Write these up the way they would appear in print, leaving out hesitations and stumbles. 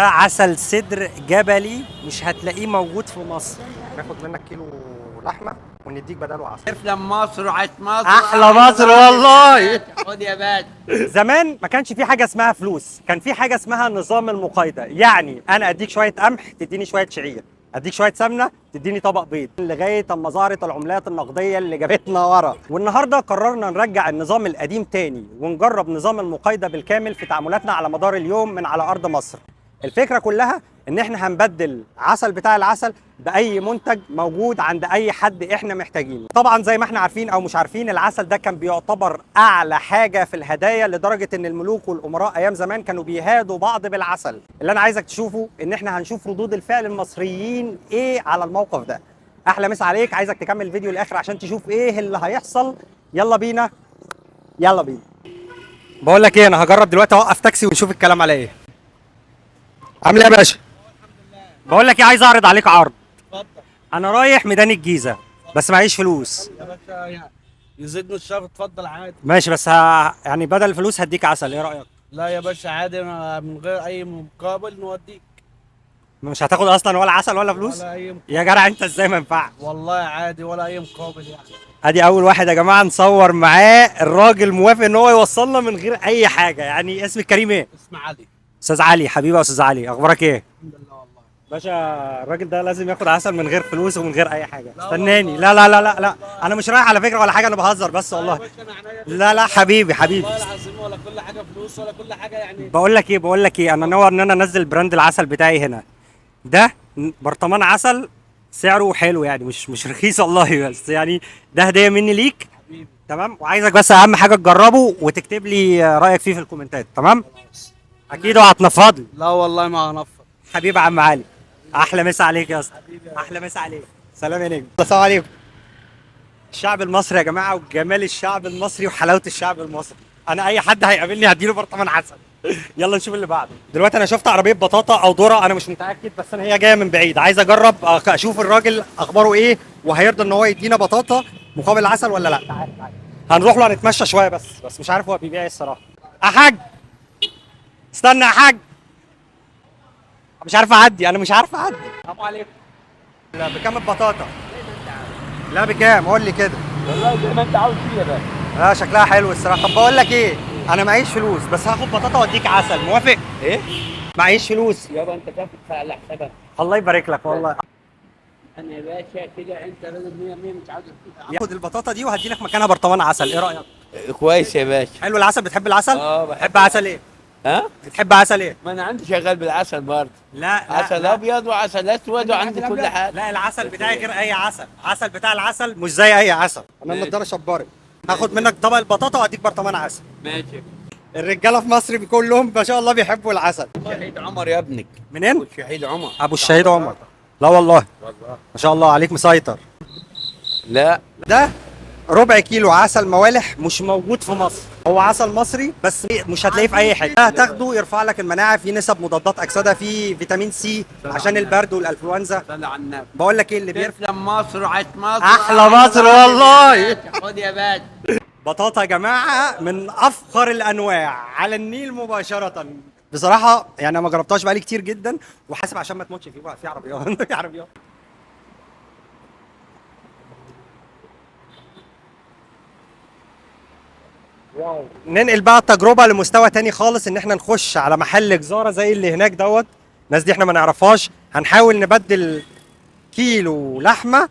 ده عسل صدر جبلي مش هتلاقيه موجود في مصر. ناخد منك كيلو لحمه ونديك بداله عسل. افلم مصر وعيش مصر احلى مصر والله. خد يا باشا. زمان ما كانش في حاجه اسمها فلوس، كان في حاجه اسمها نظام المقايضه. يعني انا اديك شويه قمح تديني شويه شعير، اديك شويه سمنه تديني طبق بيض، لغايه اما ظهرت العملات النقديه اللي جابتنا ورا. والنهارده قررنا نرجع النظام القديم تاني ونجرب نظام المقايضه بالكامل في تعاملاتنا على مدار اليوم من على ارض مصر. الفكره كلها ان احنا هنبدل عسل بتاع العسل باي منتج موجود عند اي حد احنا محتاجينه. طبعا زي ما احنا عارفين او مش عارفين، العسل ده كان بيعتبر اعلى حاجه في الهدايا، لدرجه ان الملوك والامراء ايام زمان كانوا بيهادوا بعض بالعسل. اللي انا عايزك تشوفه ان احنا هنشوف ردود الفعل المصريين ايه على الموقف ده. احلى مسا عليك، عايزك تكمل الفيديو للاخر عشان تشوف ايه اللي هيحصل. يلا بينا يلا بينا. بقول لك ايه، انا هجرب دلوقتي اوقف تاكسي ونشوف الكلام على ايه. عامل ايه يا باشا؟ بقول لك ايه، عايز اعرض عليك عرض. اتفضل انا رايح ميدان الجيزه بس معيش فلوس. يا باشا، يعني يزيدني الشرف. اتفضل عادي. ماشي بس يعني بدل الفلوس هديك عسل، ايه رايك؟ لا يا باشا عادي، من غير اي مقابل نوديك. مش هتاخد اصلا ولا عسل ولا فلوس؟ ولا اي يا جدع انت ازاي ما ينفعش؟ والله عادي، ولا اي مقابل يعني. ادي اول واحد يا جماعه نصور معاه، الراجل موافق ان هو يوصلنا من غير اي حاجه. يعني اسم الكريم ايه؟ اسمع علي. استاذ علي. حبيبي يا استاذ علي، اخبارك ايه؟ الحمد لله والله. باشا الراجل ده لازم ياخد عسل من غير فلوس ومن غير اي حاجه. لا استناني. والله. لا انا مش رايح على فكره ولا حاجه، انا بهزر بس لا يا والله. باشا، انا عنيا ليك. لا حبيبي. والله العظيم، ولا كل حاجه فلوس ولا كل حاجه يعني. بقول لك ايه انا ناوي ان انا انزل براند العسل بتاعي هنا. ده برطمان عسل سعره حلو، يعني مش رخيص والله، بس يعني ده هديه مني ليك. حبيبي تمام، وعايزك بس اهم حاجه تجربه وتكتب لي رايك فيه في الكومنتات. تمام خلاص. اكيد، وهتنفض لي. لا والله ما هنفض. حبيبي عم علي، احلى مسا عليك يا اسطى. حبيبي يا احلى مسا عليك. سلام يا نجم. السلام عليكم. الشعب المصري يا جماعه، وجمال الشعب المصري وحلاوه الشعب المصري. انا اي حد هيقابلني هديله برطمان عسل. يلا نشوف اللي بعده. دلوقتي انا شفت عربيه بطاطا او ذره، انا مش متاكد، بس انا هي جايه من بعيد. عايز اجرب اشوف الراجل اخباره ايه، وهيرضى ان هو يدينا بطاطا مقابل عسل ولا لا. تعال. هنروح له هنتمشى شويه، بس مش عارف هو بيبيع ايه الصراحه. يا حاج استنى يا حاج، مش عارف اعدي، انا مش عارف اعدي. السلام عليكم. لا بكام البطاطا؟ لا بكام؟ قول لي كده. والله زي ما انت عاوز فيه يا باشا. لا شكلها حلو الصراحه. طب بقول لك ايه، انا معيش فلوس بس هاخد بطاطا واديك عسل، موافق؟ ايه معيش فلوس. يابا، انت كافي على حسابك. الله يبارك لك والله. انا يا باشا كده انت راجل 100 100، مش عاوز ياخد البطاطا دي وهدي لك مكانها برطمان عسل، ايه رايك؟ كويس يا باشا. حلو العسل. بتحب العسل؟ بحب. بتحب عسل ايه؟ ها؟ بتحب عسل ايه؟ ما انا عندي شغال بالعسل برضه. لا عسل لا. ابيض وعسل اسود وعندي عسل كل أبيض؟ حاجه. لا العسل بتاعي غير اي عسل. عسل بتاع العسل مش زي اي عسل. انا ماشي. النضاره شباري. هاخد منك طبق البطاطا واديك برطمان عسل. ماشي. الرجاله في مصر كلهم ما شاء الله بيحبوا العسل. شهيد عمر يا ابنك. منين؟ شهيد عمر. ابو الشهيد عمر. لا والله ما شاء الله عليك مسيطر. لا ده ربع كيلو عسل موالح مش موجود في مصر. هو عسل مصري بس مش هتلاقيه في اي حته. ده هتاخده يرفع لك المناعه، فيه نسب مضادات اكسده، فيه فيتامين سي عشان البرد والانفلونزا. صلى على النبي. بقول لك ايه اللي بيرفع. افلم مصر وعيش مصر أحلى مصر والله. خد يا باشا. بطاطا يا جماعه من افخر الانواع على النيل مباشره. بصراحه يعني انا ما جربتهاش بقالي كتير جدا، وحاسب عشان ما تموتش فيه بقى. في عربيات في عربيات. واو. ننقل بقى التجربه لمستوى تاني خالص، ان احنا نخش على محل جزاره زي اللي هناك دوت. الناس دي احنا ما نعرفهاش. هنحاول نبدل كيلو لحمه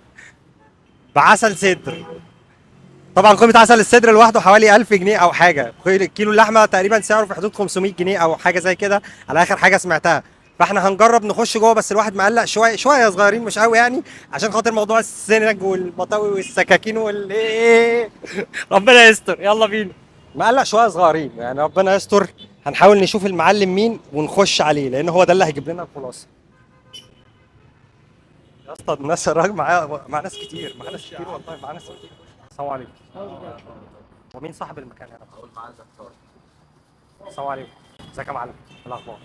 بعسل صدر. طبعا قيمه عسل الصدر لوحده حوالي 1000 جنيه او حاجه. كيلو اللحمه تقريبا سعره في حدود 500 جنيه او حاجه زي كده على اخر حاجه سمعتها. فاحنا هنجرب نخش جوه، بس الواحد مقلق شويه شويه صغيرين مش قوي يعني، عشان خاطر موضوع السنج والمطاوي والسكاكين ربنا يستر. يلا بينا. مقلق شويه صغيرين يعني، ربنا يستر. هنحاول نشوف المعلم مين ونخش عليه، لان هو ده اللي هيجيب لنا الخلاصه. يا اسطى الناس الراجل مع ناس كتير، مع ناس كتير والله، مع ناس كتير. السلام عليكم. ومين صاحب المكان هنا؟ السلام عليكم. ازيك يا معلم؟ إيه الاخبار؟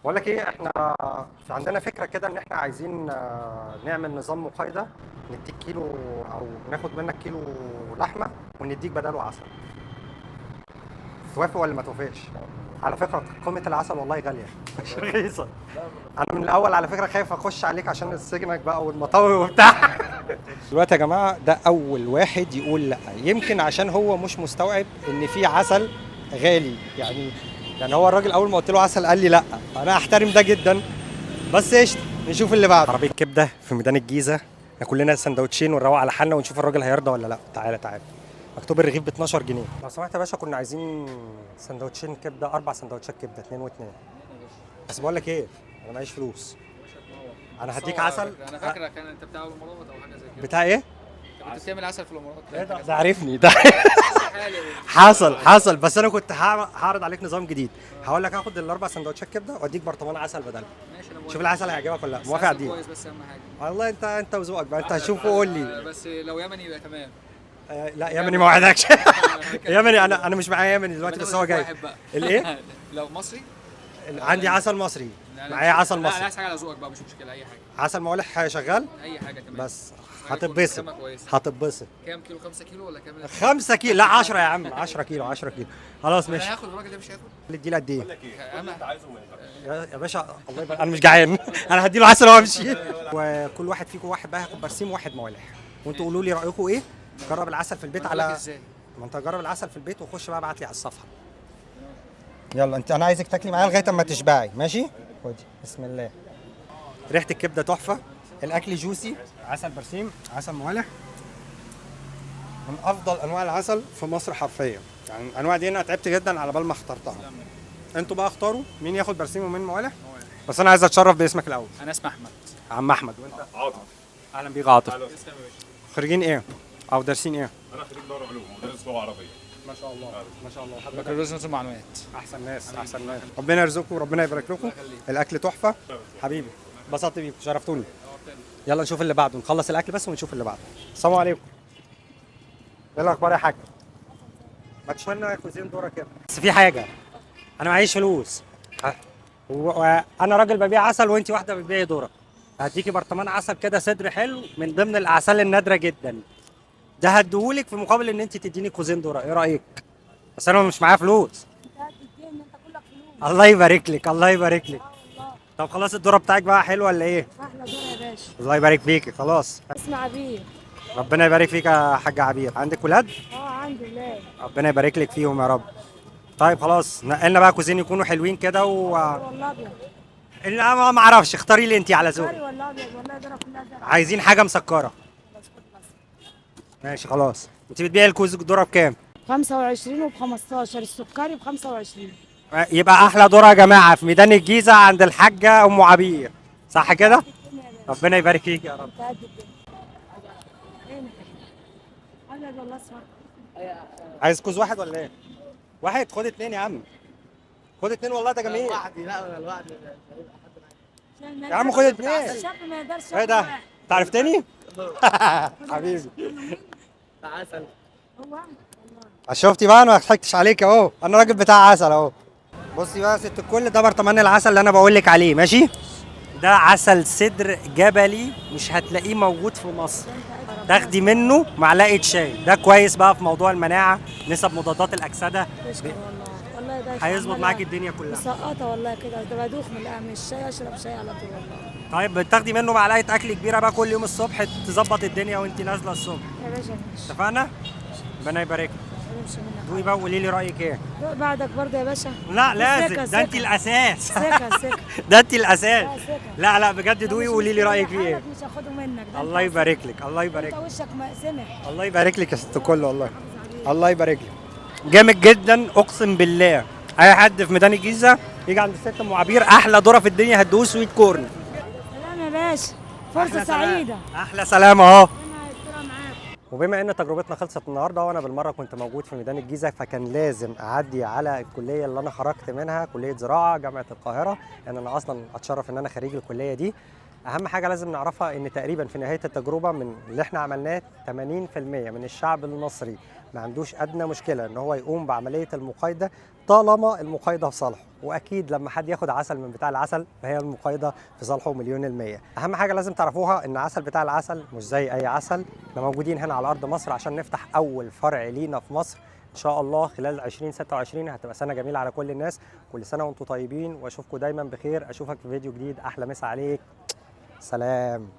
بقول لك ايه، احنا في عندنا فكره كده ان احنا عايزين نعمل نظام مقايضه. نديك كيلو او ناخد منك كيلو لحمه ونديك بداله عسل. توافق ولا ما توافقش؟ على فكره قيمه العسل والله غاليه مش رخيصه. انا من الاول على فكره خايف اخش عليك عشان سجنك بقى والمطاوي وبتاع. دلوقتي يا جماعه ده اول واحد يقول لا، يمكن عشان هو مش مستوعب ان في عسل غالي. يعني هو الراجل اول ما قلت له عسل قال لي لا، انا احترم ده جدا. بس قشطه، نشوف اللي بعده. عربيه كبده في ميدان الجيزه، ناكل لنا سندوتشين ونروق على حالنا ونشوف الراجل هيرضى ولا لا. تعالى مكتوب الرغيف ب 12 جنيه. لو سمحت يا باشا كنا عايزين سندوتشين كبده، 4 سندوتشات كبده 2 و2. بس بقول لك ايه، انا معيش فلوس. انا هديك عسل. انا فاكرك انت بتاع الامارات او حاجه زي كده. بتاع ايه؟ كنت بتعمل عسل في الامارات. ايه ده عارفني ده. حصل بس انا كنت هعرض عليك نظام جديد. هقول لك هاخد الاربع سندوتشات كبده واديك برطمان عسل بدل. ماشي انا موافق. شوف العسل هيعجبك ولا لا. موافق على دي؟ كويس بس اهم حاجه. والله انت وذوقك بقى، انت هتشوف وقول لي. بس لو يمني يبقى تمام. لا يمني ما وعدكش. يمني انا مش معايا يمني دلوقتي بس هو جاي. الايه؟ لو مصري عندي عسل مصري، معايا عسل لا مصري. عايز حاجه على ذوقك بقى، مش مشكله اي حاجه. عسل موالح شغال اي حاجه تمام. بس هتتبسط. هتتبسط. كام كيلو؟ 5 كيلو ولا كام؟ 5 كيلو لا 10 يا عم، 10 كيلو 10 كيلو. خلاص ماشي. انا هاخد الراجل ده مش هياخد. ادي له قد ايه؟ انا يا باشا الله يبارك، انا مش جعان. انا هديله عسل وامشي. وكل واحد فيكم واحد بقى هياخد برسيم وواحد موالح، وانتوا قولوا لي رايكم ايه. جرب العسل في البيت على ازاي؟ ما انت جرب العسل في البيت وخش بقى ابعت لي على الصفحه. يلا انا عايزك تاكلي معايا لغايه اما تشبعي، ماشي؟ خدي بسم الله. ريحه الكبده تحفه، الاكل جوسي، عسل برسيم، عسل موالح، من افضل انواع العسل في مصر حرفيا. يعني الانواع دي انا تعبت جدا على بال ما اخترتها. انتوا بقى اختاروا مين ياخد برسيم ومين موالح. بس انا عايز اتشرف باسمك الاول. انا اسمي احمد. عم احمد. وانت؟ عاطف. اهلا بيك عاطف. خريجين ايه او دارسين ايه؟ انا خريج دار علوم مدرس لغه عربيه. ما شاء الله ما شاء الله. بكالوريوس المعلومات. احسن ناس احسن ناس. ربنا يرزقكم وربنا يبارك لكم. الاكل تحفه حبيبي، انبسطت بيكم شرفتوني. يلا نشوف اللي بعده، نخلص الاكل بس ونشوف اللي بعده. السلام عليكم. ايه الاخبار يا حاج؟ ما تشوي لنا كوزين دوره كده. بس في حاجه، انا معيش فلوس. وانا راجل ببيع عسل وانت واحده بتبيعي دوره. هديكي برطمان عسل كده صدر حلو من ضمن الاعسال النادره جدا. ده هديهولك في مقابل ان انت تديني كوزين دوره، ايه رايك؟ بس انا مش معايا فلوس. الله يبارك لك الله يبارك لك. طب خلاص الدوره بتاعك بقى حلوه ولا ايه؟ احلى دور يا باشا. الله يبارك فيكي. خلاص اسمع عبير. ربنا يبارك فيك يا حاجه عبير. عندك ولاد؟ عندي ولاد. ربنا يبارك لك فيهم يا رب. طيب خلاص نقلنا بقى كوزين يكونوا حلوين كده والله ابيض. لا ما اعرفش، اختاري لي انت على ذوقك. والله ابيض والله دور كلها زرع. عايزين حاجه مسكره. ماشي خلاص. انت بتبيعي الكوز الذره بكام؟ 25 وب 15 السكري ب 25. يبقى احلى ذره يا جماعه في ميدان الجيزه عند الحاجه ام عبير، صح كده؟ ربنا يبارك فيك يا رب. ابيض والله اسمر. عايز كوز واحد ولا ايه؟ واحد. خد اتنين يا عم، خد اتنين والله ده جميل. يا عم خد اتنين. الشاب ما يقدرش. ايه ده؟ انت عرفتني؟ حبيبي. عسل. هو شفتي بقى انا ما ضحكتش عليك اهو، انا راجل بتاع عسل اهو. بصي بقى يا ست الكل، ده برطمان العسل اللي انا بقول لك عليه، ماشي؟ ده عسل صدر جبلي مش هتلاقيه موجود في مصر. تاخدي منه معلقه شاي، ده كويس بقى في موضوع المناعه، نسب مضادات الاكسده. تشكر والله ده هيظبط معاكي الدنيا كلها. مسقطه والله كده، ده بدوخ من الشاي، اشرب شاي على طول والله. طيب بتاخدي منه معلقه اكل كبيره بقى كل يوم الصبح تظبط الدنيا وانت نازله الصبح. يا باشا ماشي. اتفقنا؟ ربنا يبارك. امشي منك. دوقي بقى وقولي لي رايك ايه. بعدك برضه يا باشا. لا لازم، سكة، ده انت سكة. الاساس. سكه. ده انت الاساس. سكة. لا بجد دوقي وقولي لي رايك فيه ايه. مش هاخده منك. ده الله يبارك لك الله يبارك انت لك. وشك سمح. الله يبارك لك يا ست الكل والله. الله يبارك لك. جامد جدا اقسم بالله. اي حد في ميدان الجيزه يجي عند الست ام عبير، احلى ذره في الدنيا هتدوق سويت كورن. سلام يا باشا، فرصه سعيده. احلى سلام اهو. ربنا يسترها معاك. وبما ان تجربتنا خلصت النهارده وانا بالمره كنت موجود في ميدان الجيزه، فكان لازم اعدي على الكليه اللي انا خرجت منها، كليه زراعه جامعه القاهره. يعني انا اصلا اتشرف ان انا خريج الكليه دي. اهم حاجه لازم نعرفها ان تقريبا في نهايه التجربه من اللي احنا عملناه 80% من الشعب المصري ما عندوش ادنى مشكله ان هو يقوم بعمليه المقايضه طالما المقايضه في صالحه. واكيد لما حد ياخد عسل من بتاع العسل فهي المقايضه في صالحه مليون المية. اهم حاجه لازم تعرفوها ان عسل بتاع العسل مش زي اي عسل. احنا موجودين هنا على ارض مصر عشان نفتح اول فرع لينا في مصر ان شاء الله خلال 2026 هتبقى سنه جميله على كل الناس. كل سنه وانتم طيبين واشوفكم دايما بخير. اشوفك في فيديو جديد. احلى مسا عليك. سلام.